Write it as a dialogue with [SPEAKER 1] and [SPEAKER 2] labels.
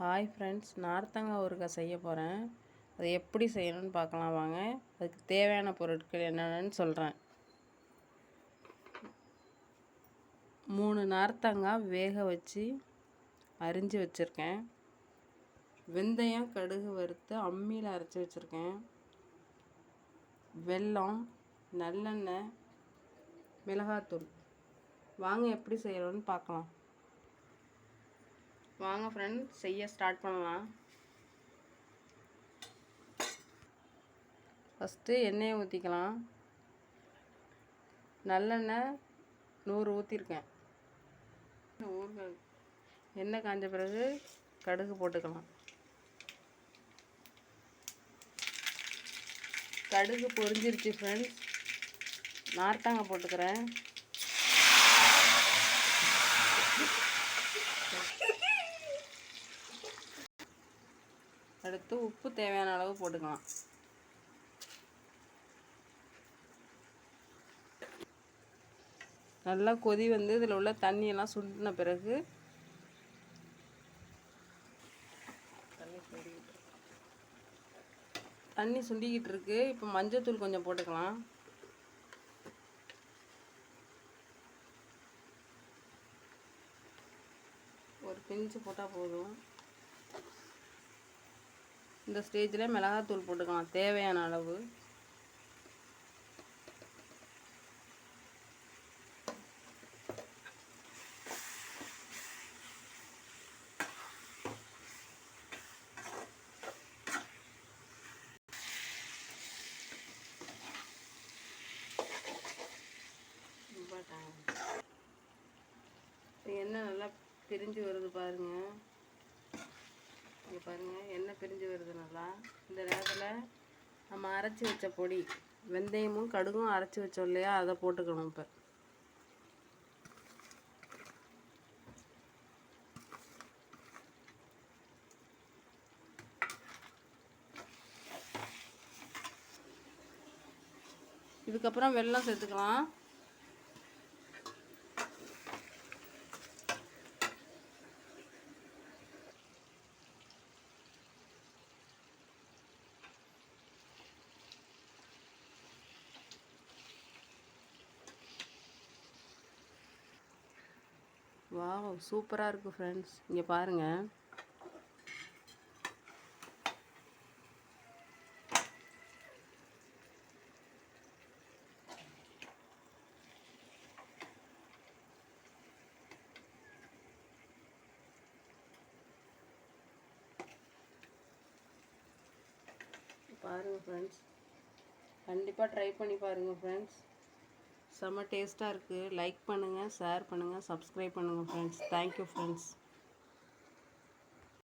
[SPEAKER 1] Hi friends, நார்த்தங்காய் ஊறுகாய் செய்ய போகிறேன். அதை எப்படி செய்யணும்னு பார்க்கலாம் வாங்க. அதுக்கு தேவையான பொருட்கள் என்னென்னு சொல்கிறேன். 3 நார்த்தங்காய் வேக வச்சு அரிஞ்சு வச்சுருக்கேன். வெந்தயம் கடுகு வறுத்து அம்மியில் அரைச்சி வச்சுருக்கேன். வெல்லம், நல்லெண்ணெய், மிளகாத்தூள். வாங்க எப்படி செய்யணும்னு பார்க்கலாம். வாங்க ஃப்ரெண்ட்ஸ், செய்ய ஸ்டார்ட் பண்ணலாம். ஃபஸ்ட்டு எண்ணெயை ஊற்றிக்கலாம். நல்லெண்ணெய் 100 ஊற்றிருக்கேன். எண்ணெய் காஞ்ச பிறகு கடுகு போட்டுக்கலாம். கடுகு பொரிஞ்சிருச்சு ஃப்ரெண்ட்ஸ். நார்த்தங்காய் போட்டுக்கிறேன். அடுத்து உப்பு தேவையான அளவு போட்டுக்கலாம். நல்லா கொதி வந்து இதில் உள்ள தண்ணியெல்லாம் சுண்டின பிறகு தண்ணி சுண்டிக்கிட்டு இருக்கு. இப்போ மஞ்சத்தூள் கொஞ்சம் போட்டுக்கலாம். ஒரு பிஞ்சு போட்டால் போதும். இந்த ஸ்டேஜில் மிளகாத்தூள் போட்டுக்கலாம் தேவையான அளவு. எண்ணெய் நல்லா பிரிஞ்சு வருது பாருங்க. இங்கே பாருங்கள், எண்ணெய் பிரிஞ்சு வருது நல்லா. இந்த நேரத்தில் நம்ம அரைச்சி வச்ச பொடி, வெந்தயமும் கடுகும் அரைச்சி வச்சோம் இல்லையா, அதை போட்டுக்கணும். இப்போ இதுக்கப்புறம் வெல்லம் சேர்த்துக்கலாம். வாவ், சூப்பராக இருக்குது ஃப்ரெண்ட்ஸ். இங்கே பாருங்கள். பாருங்கள் ஃப்ரெண்ட்ஸ், கண்டிப்பாக ட்ரை பண்ணி பாருங்கள் ஃப்ரெண்ட்ஸ். செம்ம டேஸ்ட்டாக இருக்குது. லைக் பண்ணுங்கள், ஷேர் பண்ணுங்கள், சப்ஸ்கிரைப் பண்ணுங்கள் ஃப்ரெண்ட்ஸ். Thank you friends.